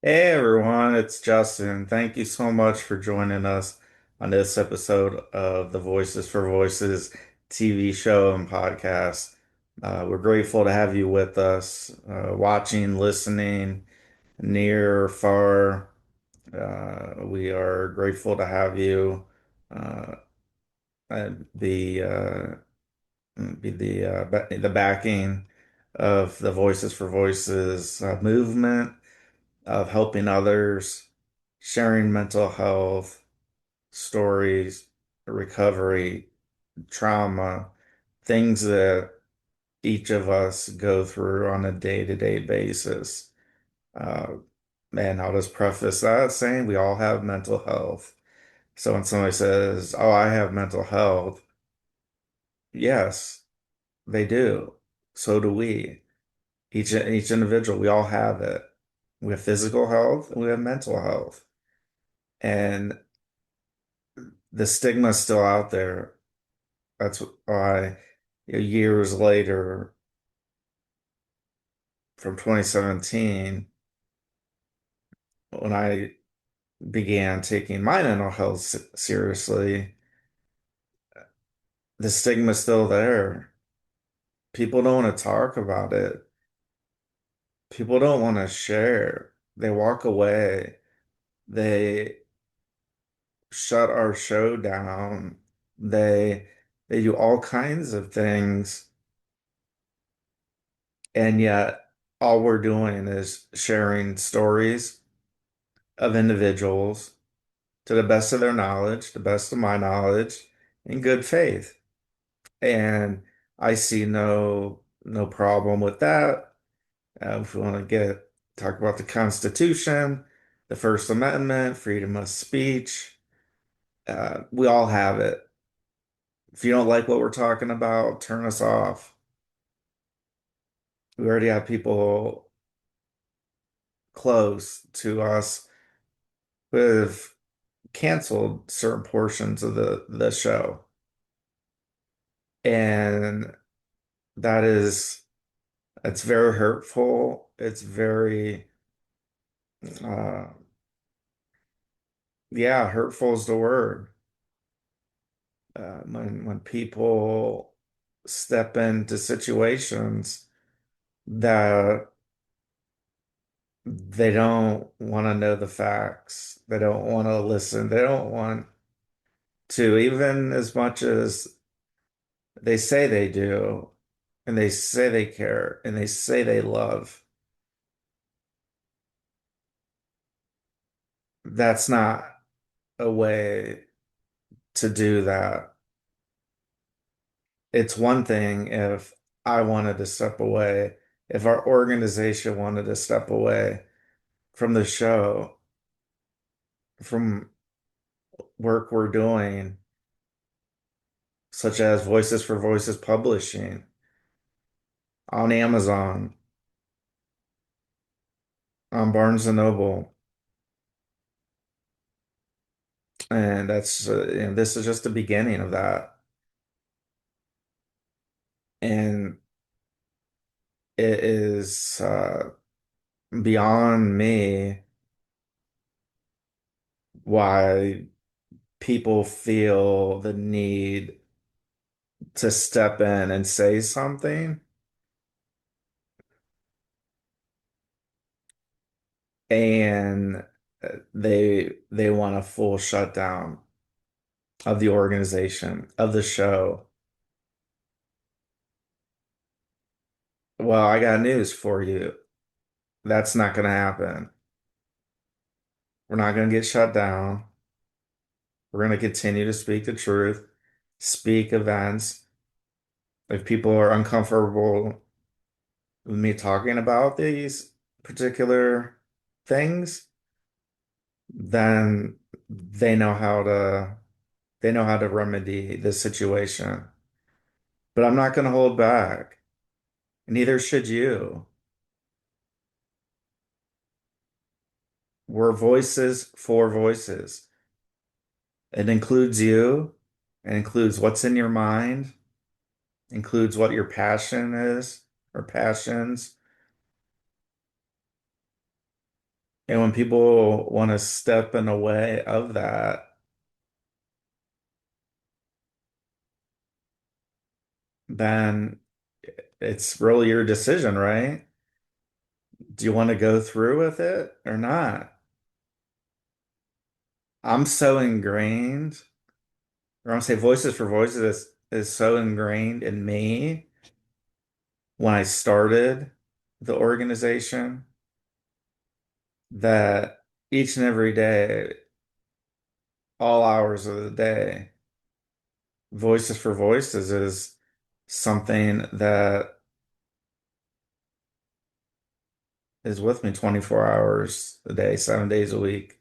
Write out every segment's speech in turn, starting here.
Hey everyone, it's Justin. Thank you so much for joining us on this episode of the Voices for Voices TV show and podcast. We're grateful to have you with us, watching, listening, near or far. We are grateful to have you uh, and be the backing of the Voices for Voices movement of helping others, sharing mental health stories, recovery, trauma, things that each of us go through on a day-to-day basis. Uh, and I'll just preface that saying we all have mental health. So when somebody says, "Oh, I have mental health," yes, they do. So do we. Each individual, we all have it. We have physical health and we have mental health. And the stigma is still out there. That's why years later, from 2017, when I began taking my mental health seriously, the stigma is still there. People don't want to talk about it. People don't want to share. They walk away. They shut our show down. They they do all kinds of things, and yet all we're doing is sharing stories of individuals to the best of their knowledge, the best of my knowledge, in good faith. And I see no problem with that. If we want to get talk about the Constitution, the First Amendment, freedom of speech, we all have it. If you don't like what we're talking about, turn us off. We already have people close to us who have canceled certain portions of the show. And that is it's very hurtful. It's very uh yeah, hurtful is the word. When people step into situations that they don't want to know the facts. They don't want to listen. They don't want to, even as much as they say they do, and they say they care, and they say they love. That's not a way to do that. It's one thing if I wanted to step away, if our organization wanted to step away from the show, from work we're doing, such as Voices for Voices publishing on Amazon, on Barnes and Noble. And this is just the beginning of that. And it is beyond me why people feel the need to step in and say something, and they want a full shutdown of the organization, of the show. Well, I got news for you. That's not going to happen. We're not going to get shut down. We're going to continue to speak the truth, speak events. If people are uncomfortable with me talking about these particular things, then they know how to remedy the situation. But I'm not going to hold back. Neither should you. We're voices for voices. It includes you. It includes what's in your mind, includes what your passion is or passions. And when people want to step in the way of that, then it's really your decision, right? Do you want to go through with it or not? I'm so ingrained, or I'm gonna say Voices for Voices is so ingrained in me when I started the organization that each and every day, all hours of the day, Voices for Voices is something that is with me 24 hours a day, 7 days a week,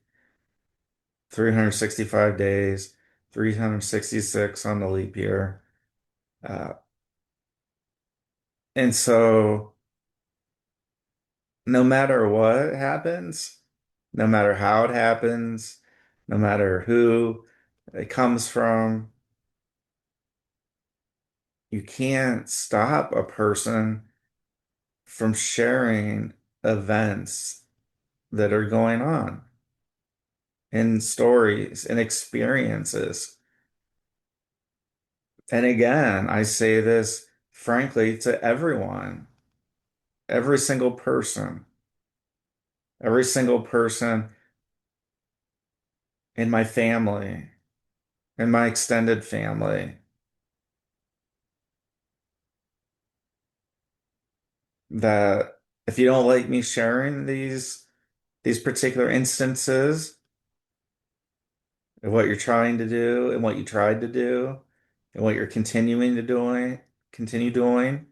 365 days, 366 on the leap year. Uh, and so no matter what happens, no matter how it happens, no matter who it comes from, you can't stop a person from sharing events that are going on and stories and experiences. And again, I say this frankly to everyone, every every single person in my family, in my extended family, that if you don't like me sharing these particular instances of what you're trying to do and what you tried to do and what you're continue doing,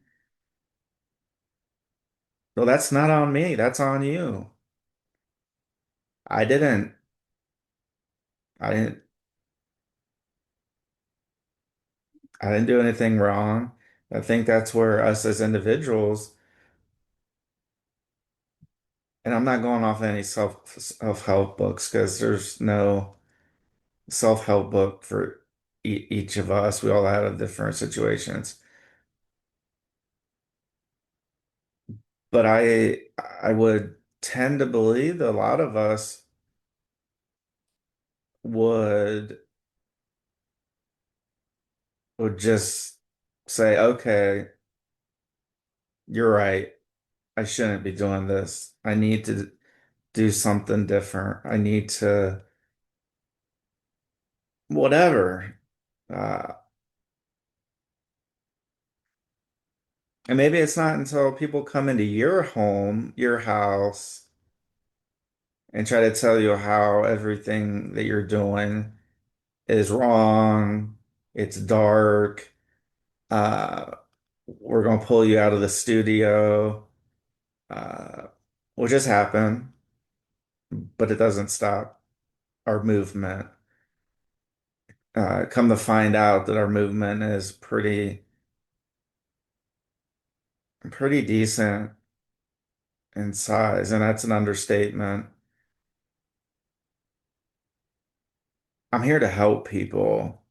well, that's not on me. That's on you. I didn't, I didn't, I didn't do anything wrong. I think that's where us as individuals, and I'm not going off any self-help books because there's no self-help book for each of us. We all have different situations. But I would tend to believe that a lot of us would would just say, okay, you're right. I shouldn't be doing this. I need to do something different. I need to whatever. Uh, and maybe it's not until people come into your home, your house, and try to tell you how everything that you're doing is wrong, it's dark, uh, we're gonna pull you out of the studio, uh, which has happened, but it doesn't stop our movement. Come to find out that our movement is pretty decent in size, and that's an understatement. I'm here to help people.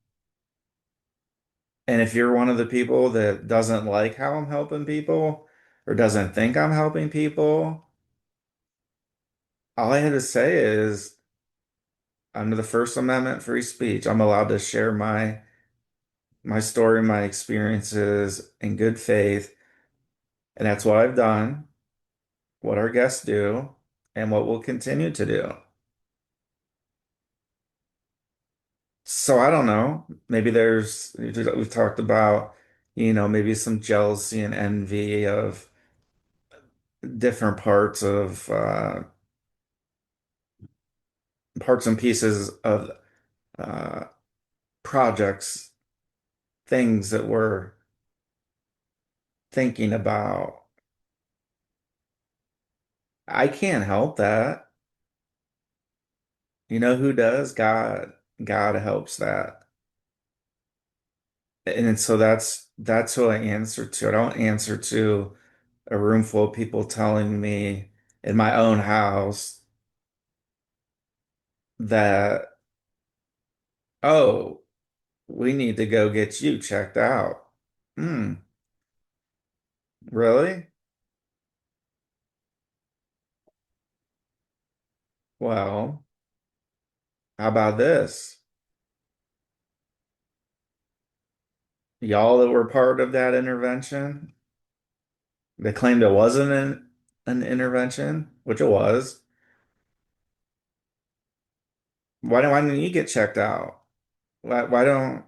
And if you're one of the people that doesn't like how I'm helping people or doesn't think I'm helping people, all I had to say is under the First Amendment free speech, I'm allowed to share my story, my experiences in good faith. And that's what I've done, what our guests do, and what we'll continue to do. So I don't know. Maybe we've talked about, maybe some jealousy and envy of different parts and pieces of uh, projects, things that we're thinking about. I can't help that. You know who does? God. God helps that. And so that's who I answer to. I don't answer to a room full of people telling me in my own house that, oh, we need to go get you checked out. Hmm, really? Well, how about this? Y'all that were part of that intervention, they claimed it wasn't an intervention, which it was. Why don't you get checked out? Why don't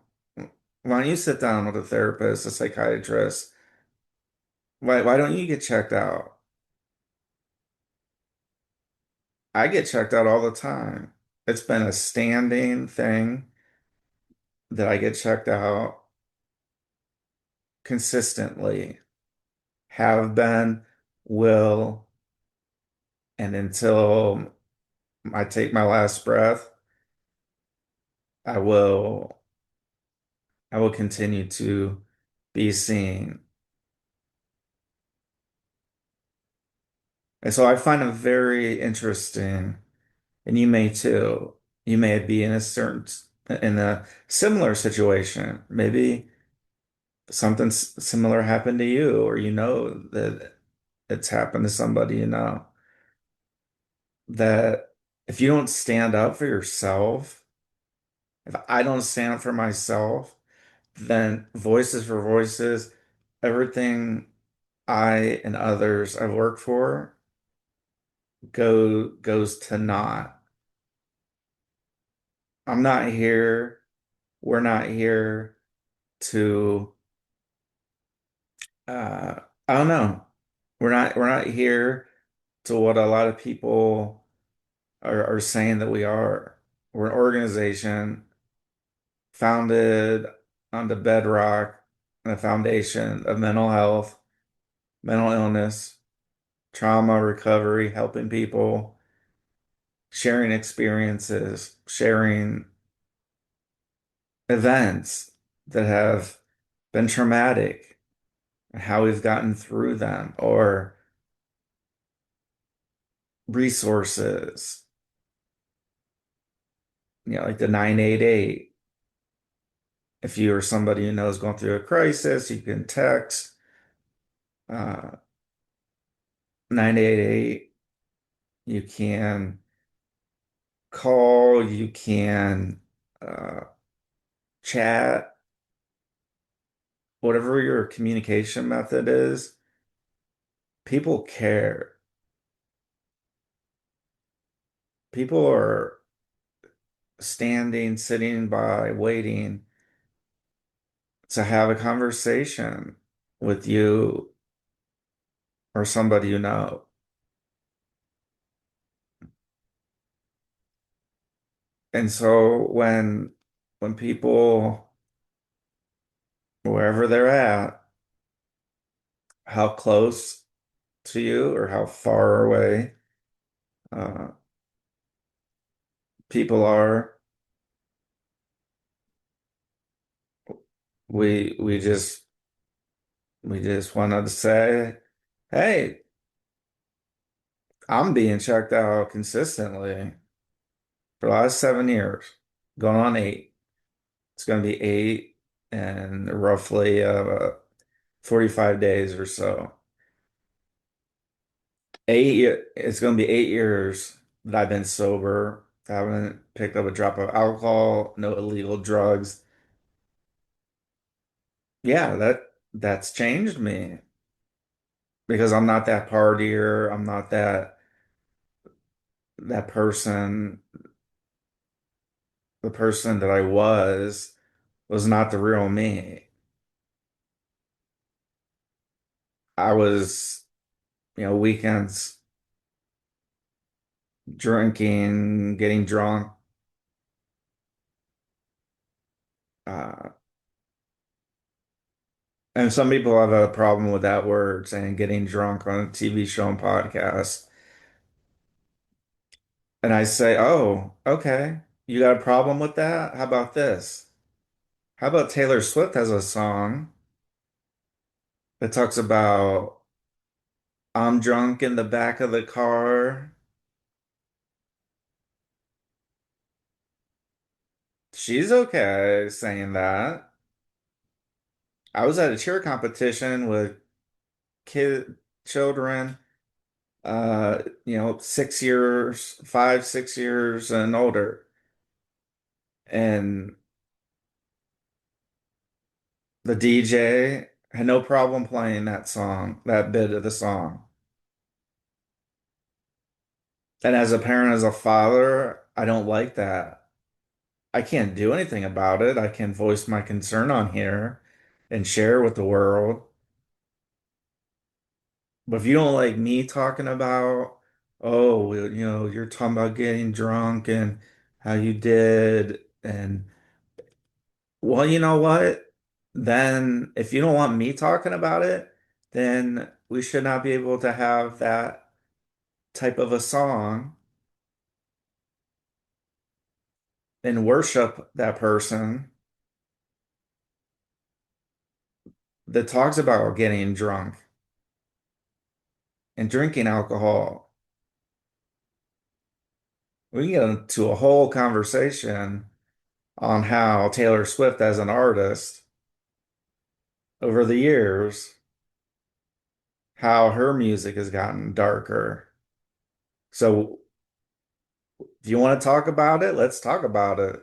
you sit down with a therapist, a psychiatrist? Why don't you get checked out? I get checked out all the time. It's been a standing thing that I get checked out consistently, have been, will, and until I take my last breath, I will I will continue to be seen. And so I find it very interesting, and you may too. You may be in a similar situation. Maybe something similar happened to you, or you know that it's happened to somebody you know. That if you don't stand up for yourself, if I don't stand up for myself, then voices for voices, everything I and others I've worked for goes to naught. I'm not here, we're not here to uh I don't know. We're not here to what a lot of people are saying that we are. We're an organization founded on the bedrock and the foundation of mental health, mental illness, trauma recovery, helping people, sharing experiences, sharing events that have been traumatic and how we've gotten through them, or resources, like the 988. If you or somebody you know is going through a crisis, you can text uh, 988. You can call, you can uh, chat, whatever your communication method is. People care. People are standing, sitting by, waiting to have a conversation with you or somebody you know. And so when people, wherever they're at, how close to you or how far away uh, people are, we we just we just wanted to say, hey, I'm being checked out consistently for the last 7 years, going on 8. It's going to be 8 and roughly 45 days or so. It's going to be 8 years that I've been sober. I haven't picked up a drop of alcohol, no illegal drugs. Yeah, that's changed me because I'm not that partier. I'm not that person. The person that I was not the real me. I was, weekends drinking, getting drunk. Uh, and some people have a problem with that word, saying getting drunk on a TV show and podcast. And I say, oh, okay. You got a problem with that? How about this? How about Taylor Swift has a song that talks about I'm drunk in the back of the car. She's okay saying that. I was at a cheer competition with children 6 years, 5, 6 years and older. And the DJ had no problem playing that song, that bit of the song. And as a parent, as a father, I don't like that. I can't do anything about it. I can voice my concern on here and share with the world. But if you don't like me talking about, oh, well, you're talking about getting drunk and how you did, and well, you know what? Then if you don't want me talking about it, then we should not be able to have that type of a song and worship that person that talks about getting drunk and drinking alcohol. We can get into a whole conversation on how Taylor Swift as an artist over the years, how her music has gotten darker. So if you want to talk about it, let's talk about it.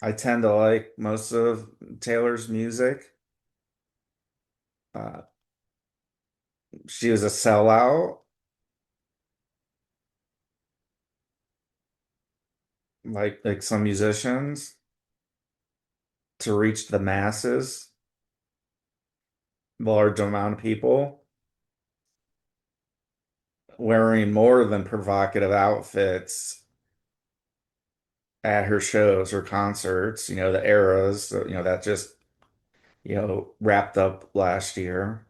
I tend to like most of Taylor's music. Uh, she was a sellout, like some musicians, to reach the masses, large amount of people, wearing more than provocative outfits at her shows or concerts, the eras, that just, wrapped up last year.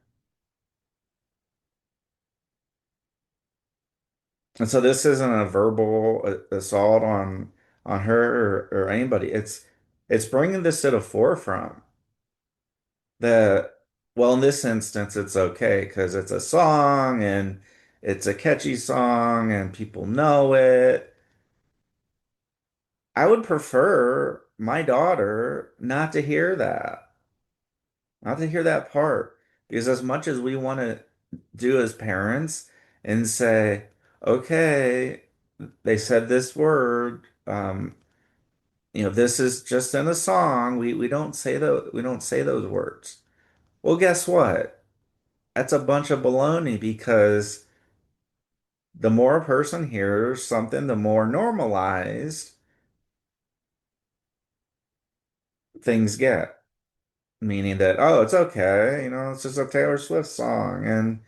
And so this isn't a verbal assault on her or anybody. It's bringing this to the forefront that, well, in this instance, it's okay because it's a song and it's a catchy song and people know it. I would prefer my daughter not to hear that part, because as much as we want to do as parents and say, okay, they said this word, this is just in a song. We don't say those words. Well, guess what? That's a bunch of baloney because the more a person hears something, the more normalized things get. Meaning that, oh, it's okay, it's just a Taylor Swift song and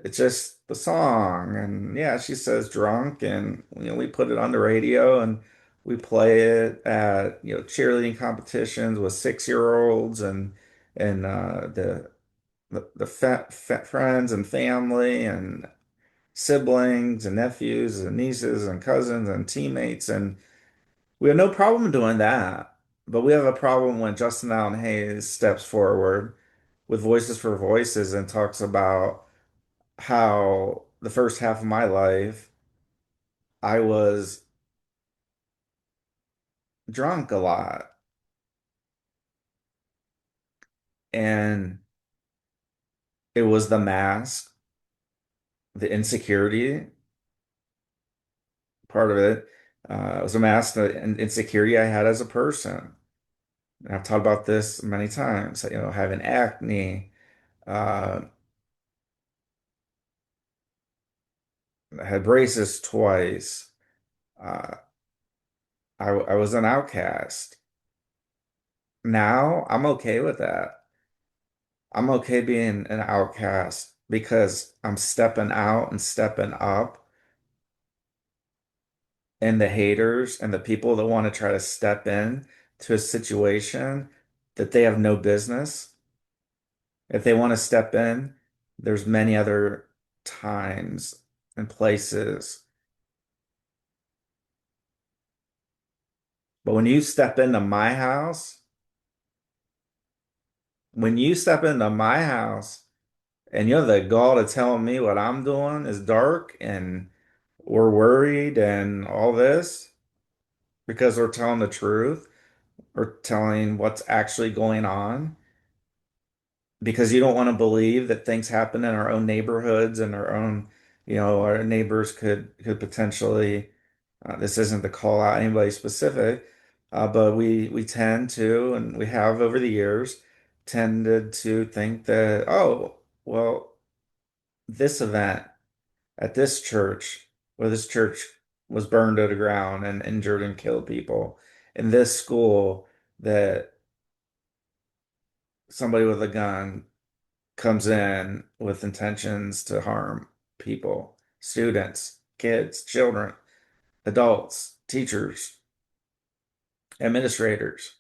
it's just the song. And yeah, she says drunk and we put it on the radio and we play it at, cheerleading competitions with 6-year-olds and the fat friends and family and siblings and nephews and nieces and cousins and teammates. And we have no problem doing that. But we have a problem when Justin Allen Hayes steps forward with Voices for Voices and talks about how the first half of my life I was drunk a lot. And it was the mask, the insecurity part of it. It was a mask, the insecurity I had as a person. And I've talked about this many times, having acne. I had braces twice. Uh, I was an outcast. Now I'm okay with that. I'm okay being an outcast because I'm stepping out and stepping up, and the haters and the people that want to try to step in to a situation that they have no business. If they want to step in, there's many other times and places. But when you step into my house and you're the gall to tell me what I'm doing is dark and we're worried and all this because we're telling the truth or telling what's actually going on, because you don't want to believe that things happen in our own neighborhoods and our own, our neighbors could potentially, this isn't to call out anybody specific, but we tend to, and we have over the years, tended to think that, oh, well, this event at this church, where this church was burned to the ground and injured and killed people, in this school that somebody with a gun comes in with intentions to harm people, students, kids, children, adults, teachers, administrators.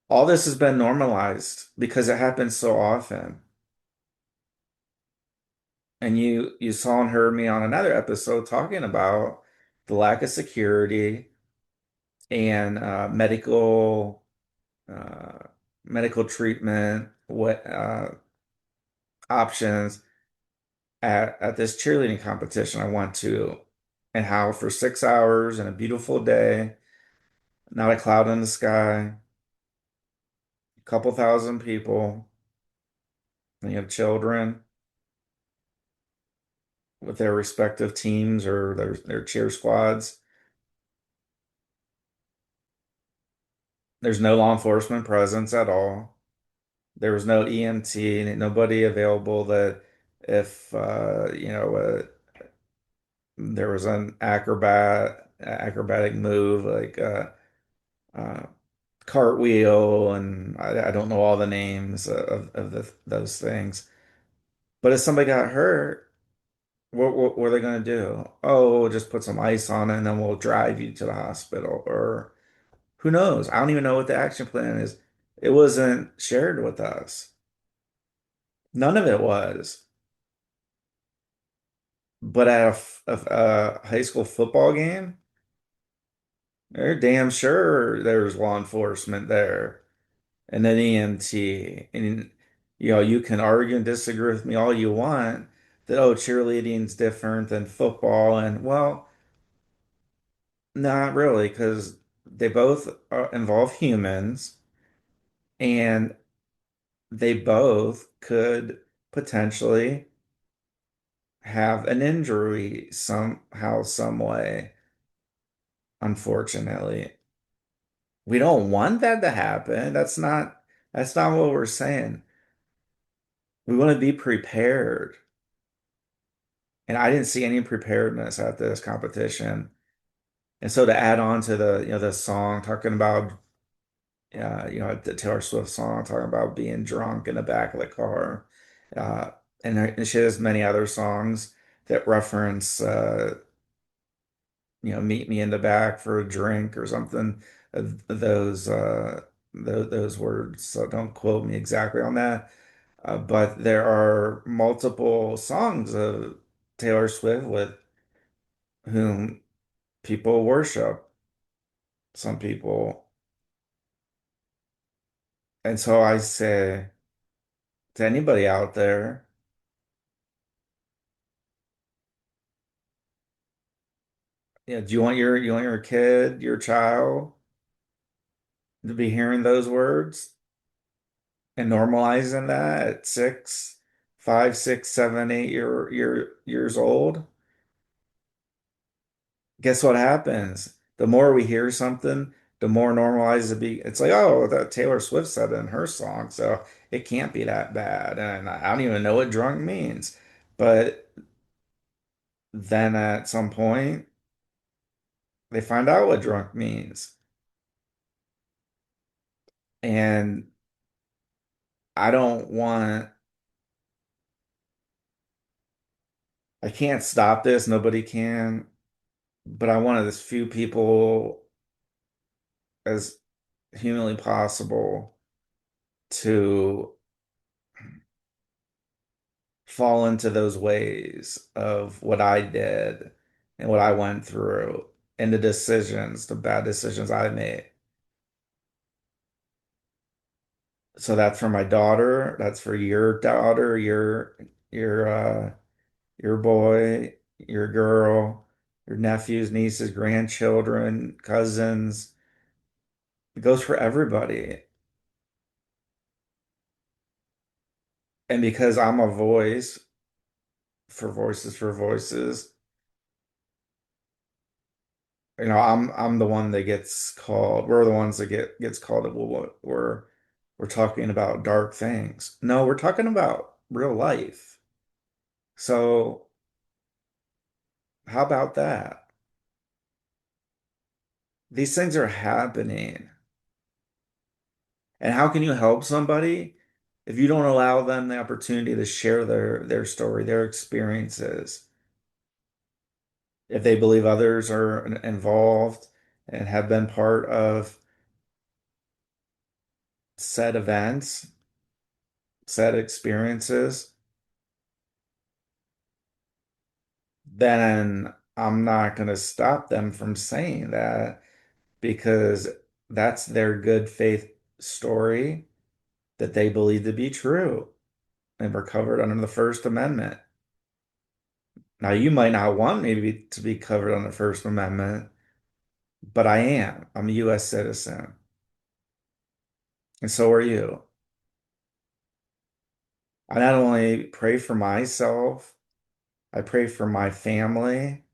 All this has been normalized because it happens so often. And you saw and heard me on another episode talking about the lack of security and uh, medical treatment, what options at this cheerleading competition I went to, and how for 6 hours and a beautiful day, not a cloud in the sky, a couple thousand people, and you have children with their respective teams or their cheer squads. There's no law enforcement presence at all. There was no EMT, nobody available that if there was an acrobatic move like uh, cartwheel, and I don't know all the names of those things. But if somebody got hurt, what are they going to do? Oh, we'll just put some ice on it and then we'll drive you to the hospital. Or who knows? I don't even know what the action plan is. It wasn't shared with us. None of it was. But at a high school football game, they're damn sure there's law enforcement there and an EMT. And you can argue and disagree with me all you want that, oh, cheerleading's different than football. And well, not really, because they both involve humans and they both could potentially have an injury somehow, some way, unfortunately. We don't want that to happen. That's not what we're saying. We want to be prepared. And I didn't see any preparedness at this competition. And so to add on to the song talking about the Taylor Swift song talking about being drunk in the back of the car. Uh, and she has many other songs that reference, meet me in the back for a drink or something. Those words. So don't quote me exactly on that. But there are multiple songs of Taylor Swift with whom people worship, some people. And so I say to anybody out there, do you want your kid, your child to be hearing those words and normalizing that at 5, 6, 7, 8 years old? Guess what happens? The more we hear something, the more normalized it be. It's like, oh, that Taylor Swift said it in her song, so it can't be that bad. And I don't even know what drunk means. But then at some point, they find out what drunk means. And I don't want, I can't stop this. Nobody can. But I want as few people as humanly possible to fall into those ways of what I did and what I went through and the bad decisions I made. So that's for my daughter, that's for your daughter, your boy, your girl, your nephews, nieces, grandchildren, cousins. It goes for everybody. And because I'm a voice for voices, I'm the one that gets called. We're the ones that gets called. Well, we're talking about dark things. No, we're talking about real life. So how about that? These things are happening. And how can you help somebody if you don't allow them the opportunity to share their story, their experiences? If they believe others are involved and have been part of said events, said experiences, then I'm not going to stop them from saying that because that's their good faith story that they believe to be true and were covered under the First Amendment. Now, you might not want me to be covered under the First Amendment, but I am. I'm a US citizen, and so are you. I not only pray for myself, I pray for my family,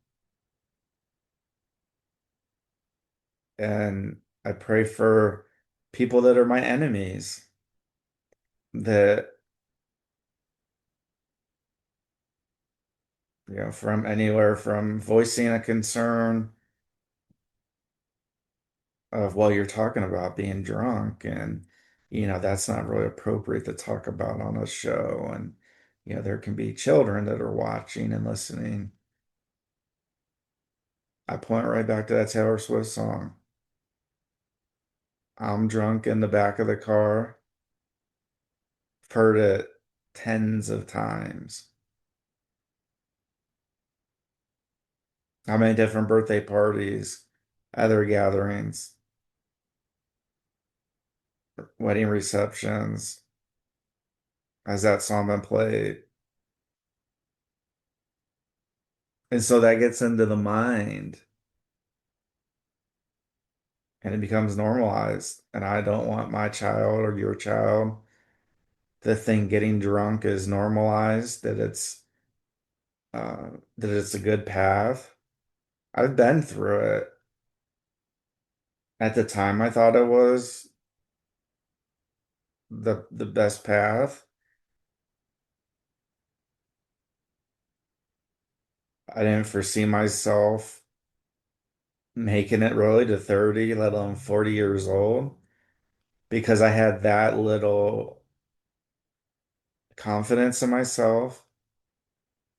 and I pray for people that are my enemies, that, from anywhere from voicing a concern of, well, you're talking about being drunk, and, that's not really appropriate to talk about on a show. And, there can be children that are watching and listening. I point right back to that Taylor Swift song. I'm drunk in the back of the car. I've heard it tens of times. How many different birthday parties, other gatherings, wedding receptions, has that song been played? And so that gets into the mind and it becomes normalized. And I don't want my child or your child to think getting drunk is normalized, that it's a good path. I've been through it. At the time, I thought it was the best path. I didn't foresee myself making it really to 30, let alone 40 years old, because I had that little confidence in myself,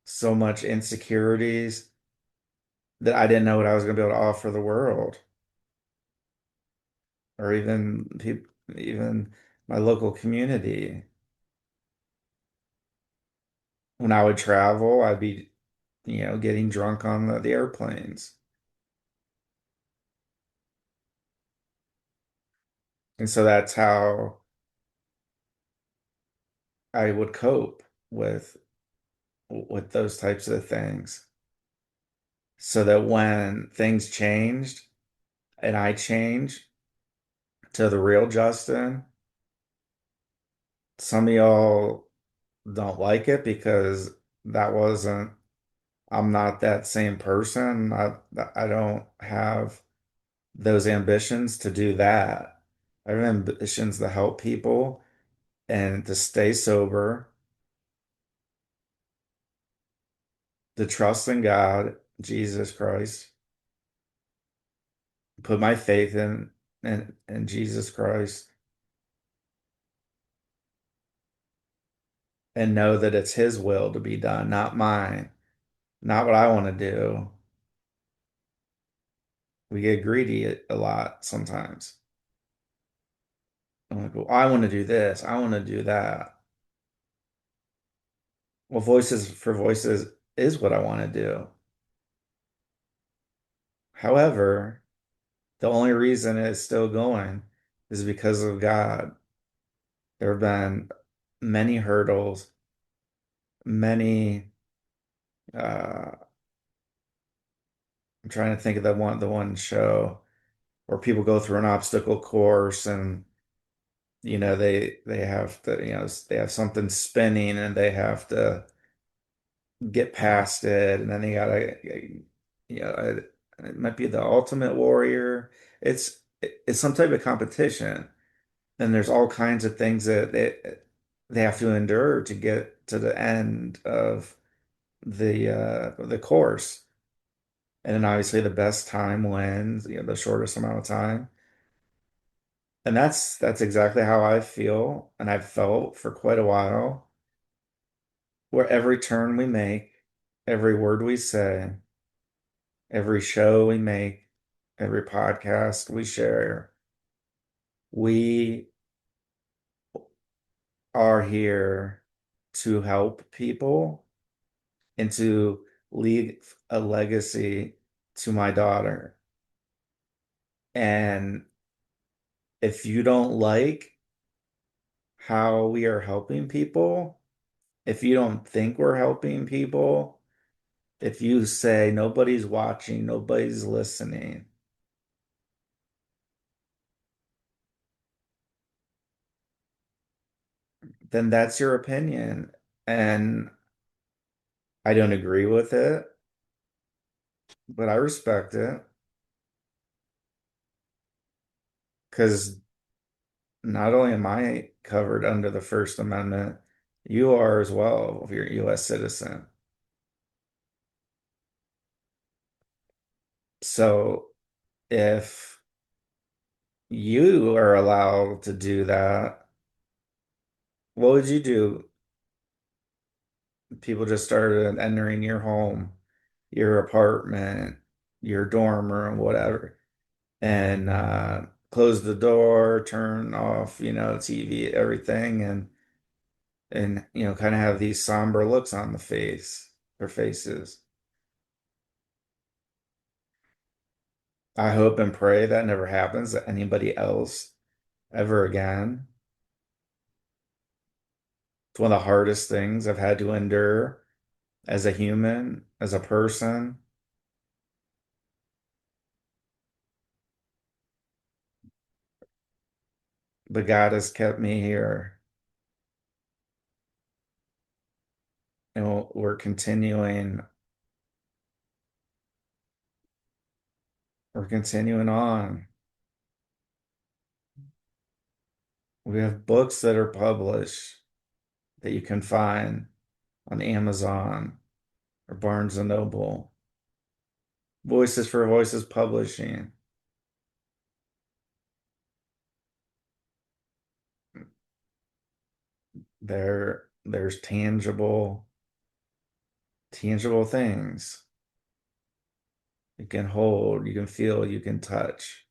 so much insecurities that I didn't know what I was going to be able to offer the world, or even people, even my local community. When I would travel, I'd be, getting drunk on the airplanes. And so that's how I would cope with those types of things. So that when things changed and I changed to the real Justin, some of y'all don't like it because that wasn't, I'm not that same person. I don't have those ambitions to do that. I have ambitions to help people and to stay sober, to trust in God, Jesus Christ, put my faith in Jesus Christ, and know that it's His will to be done, not mine, not what I want to do. We get greedy a lot sometimes. I'm like, well, I want to do this, I want to do that. Well, voices for voices is what I want to do. However, the only reason it's still going is because of God. There have been many hurdles, many I'm trying to think of the one show where people go through an obstacle course and They have to, they have something spinning and they have to get past it, and then they gotta, it might be the ultimate warrior. It's some type of competition, and there's all kinds of things that they have to endure to get to the end of the course. And then obviously the best time wins, the shortest amount of time. And that's exactly how I feel, and I've felt for quite a while, where every turn we make, every word we say, every show we make, every podcast we share, we are here to help people and to leave a legacy to my daughter. And if you don't like how we are helping people, if you don't think we're helping people, if you say nobody's watching, nobody's listening, then that's your opinion. And I don't agree with it, but I respect it because not only am I covered under the First Amendment, you are as well if you're a US citizen. So if you are allowed to do that, what would you do? People just started entering your home, your apartment, your dorm room, whatever, and close the door, turn off, TV, everything, and kind of have these somber looks on their faces. I hope and pray that never happens to anybody else ever again. It's one of the hardest things I've had to endure as a human, as a person. But God has kept me here, and we're continuing on. We have books that are published that you can find on Amazon or Barnes and Noble. Voices for Voices Publishing. There's tangible things you can hold, you can feel, you can touch.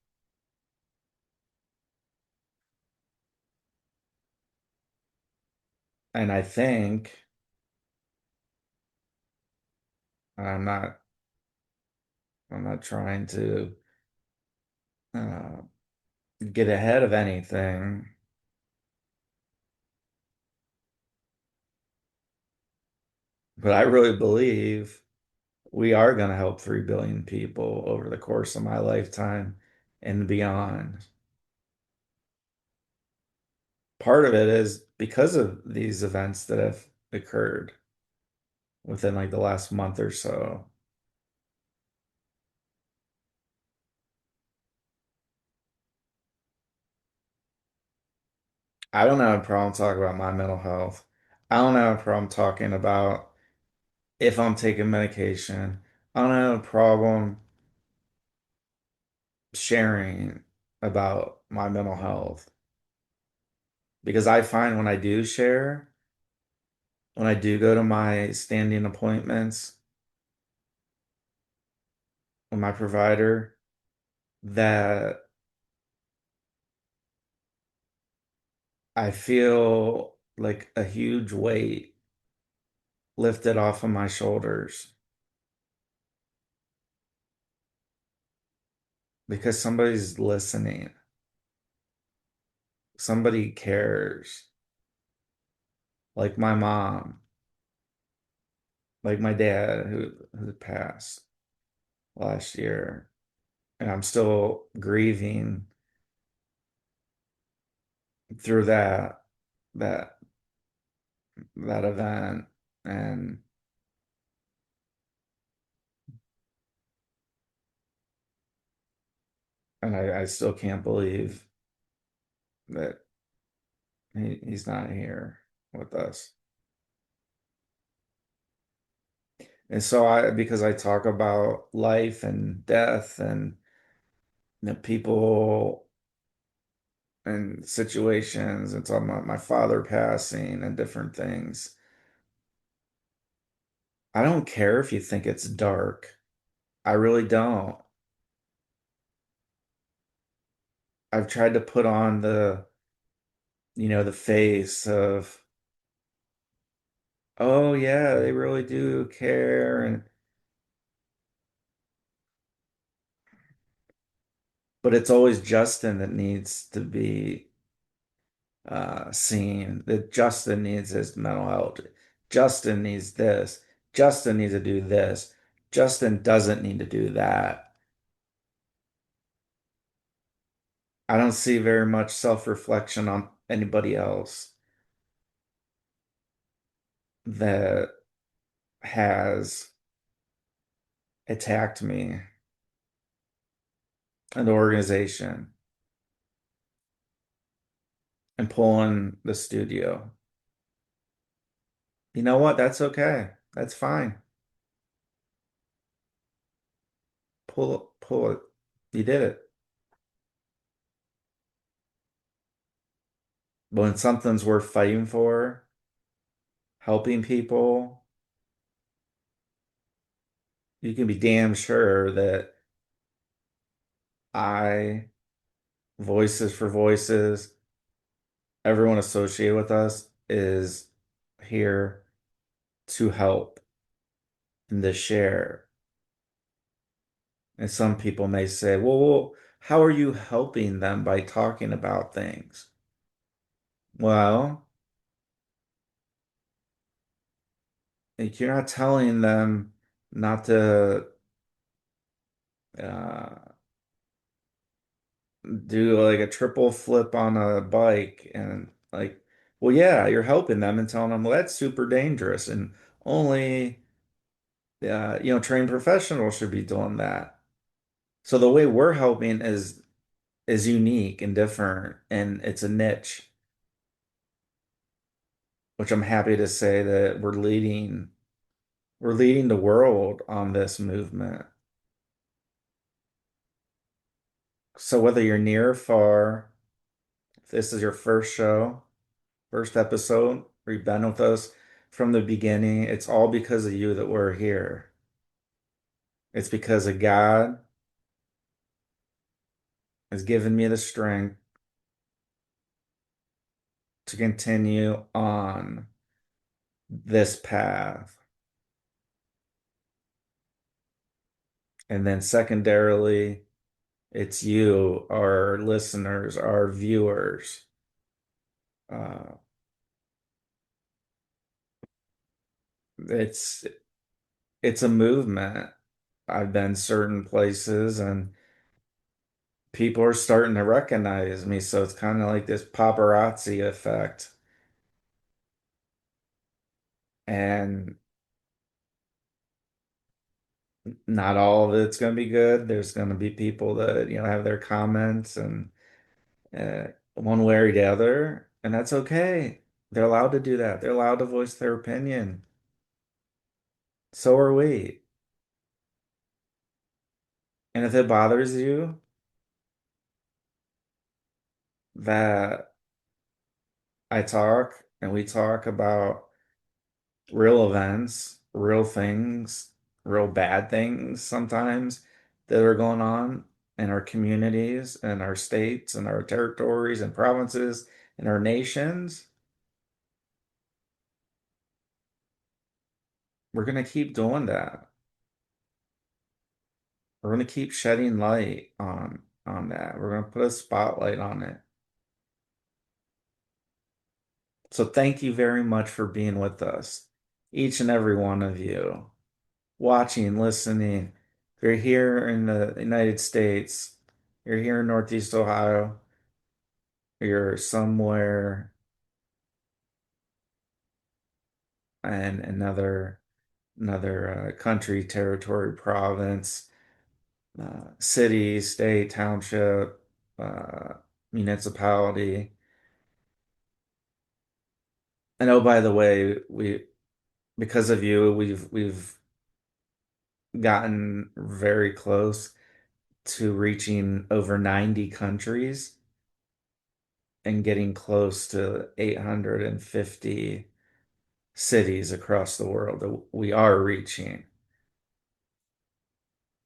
And I think, and I'm not trying to uh, get ahead of anything, but I really believe we are going to help 3 billion people over the course of my lifetime and beyond. Part of it is because of these events that have occurred within like the last month or so. I don't have a problem talking about my mental health. I don't have a problem talking about if I'm taking medication. I don't have a problem sharing about my mental health because I find when I do share, when I do go to my standing appointments with my provider, that I feel like a huge weight lifted off of my shoulders because somebody's listening. Somebody cares. Like my mom, like my dad who passed last year. And I'm still grieving through that that event, and I still can't believe that he's not here with us. And so because I talk about life and death and people and situations and talking about my father passing and different things. I don't care if you think it's dark. I really don't. I've tried to put on the face of, oh yeah, they really do care, and but it's always Justin that needs to be seen. That Justin needs his mental health. Justin needs this. Justin needs to do this. Justin doesn't need to do that. I don't see very much self-reflection on anybody else that has attacked me, an organization, and pulling the studio. You know what? That's okay. That's fine. Pull it. You did it. But when something's worth fighting for, helping people, you can be damn sure that I, Voices for Voices, everyone associated with us is here to help and to share. And some people may say, well, how are you helping them by talking about things? Well, like, you're not telling them not to uh, do like a triple flip on a bike and like, well, yeah, you're helping them and telling them, well, that's super dangerous and only trained professionals should be doing that. So the way we're helping is unique and different, and it's a niche, which I'm happy to say that we're leading the world on this movement. So whether you're near or far, if this is your first show, first episode, or you've been with us from the beginning, it's all because of you that we're here. It's because of God has given me the strength to continue on this path. And then secondarily, it's you, our listeners, our viewers. Uh, it's it's a movement. I've been certain places and people are starting to recognize me, so it's kind of like this paparazzi effect. And not all of it's going to be good. There's going to be people that, have their comments and one way or the other, and that's okay. They're allowed to do that. They're allowed to voice their opinion. So are we. And if it bothers you that I talk and we talk about real events, real things, real bad things sometimes that are going on in our communities and our states and our territories and provinces and our nations, we're going to keep doing that. We're going to keep shedding light on that. We're going to put a spotlight on it. So thank you very much for being with us, each and every one of you, watching, listening. If you're here in the United States, you're here in Northeast Ohio, you're somewhere in another country, territory, province, city, state, township, uh, municipality. And oh, by the way, we because of you, we've gotten very close to reaching over 90 countries and getting close to 850 cities across the world that we are reaching.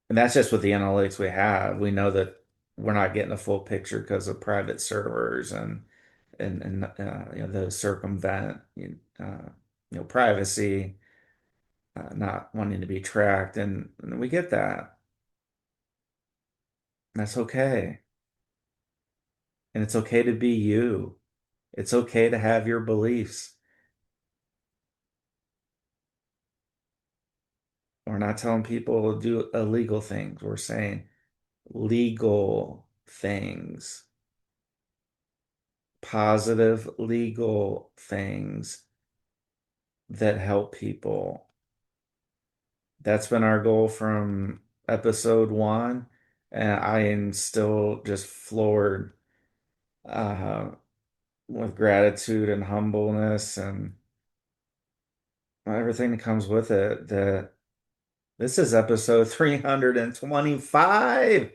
And that's just with the analytics we have. We know that we're not getting a full picture because of private servers and those circumvent privacy, not wanting to be tracked, and we get that. That's okay. And it's okay to be you. It's okay to have your beliefs. We're not telling people to do illegal things. We're saying legal things, positive legal things that help people. That's been our goal from episode one. And I am still just floored uh, with gratitude and humbleness and everything that comes with it. That this is episode 325.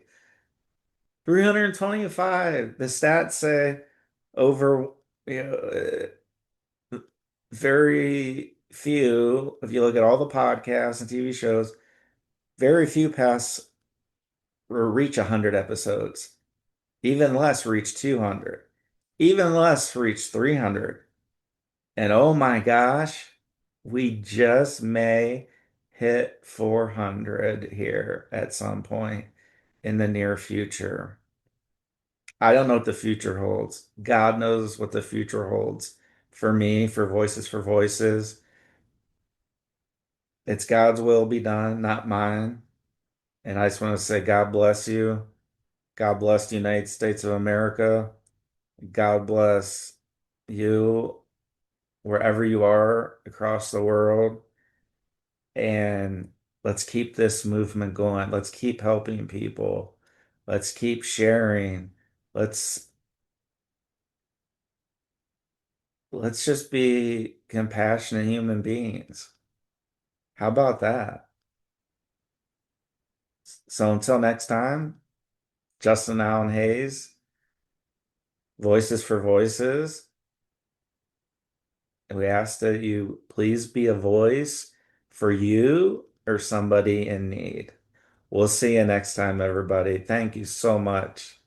325. The stats say over, you know, very few, if you look at all the podcasts and TV shows, very few pass or reach 100 episodes. Even less reach 200. Even less reach 300. And oh my gosh, we just may hit 400 here at some point in the near future. I don't know what the future holds. God knows what the future holds for me, for Voices for Voices. It's God's will be done, not mine. And I just want to say, God bless you. God bless the United States of America. God bless you wherever you are across the world. And let's keep this movement going. Let's keep helping people. Let's keep sharing. Let's let's just be compassionate human beings. How about that? So until next time, Justin Allen Hayes, Voices for Voices. We ask that you please be a voice for you or somebody in need. We'll see you next time, everybody. Thank you so much.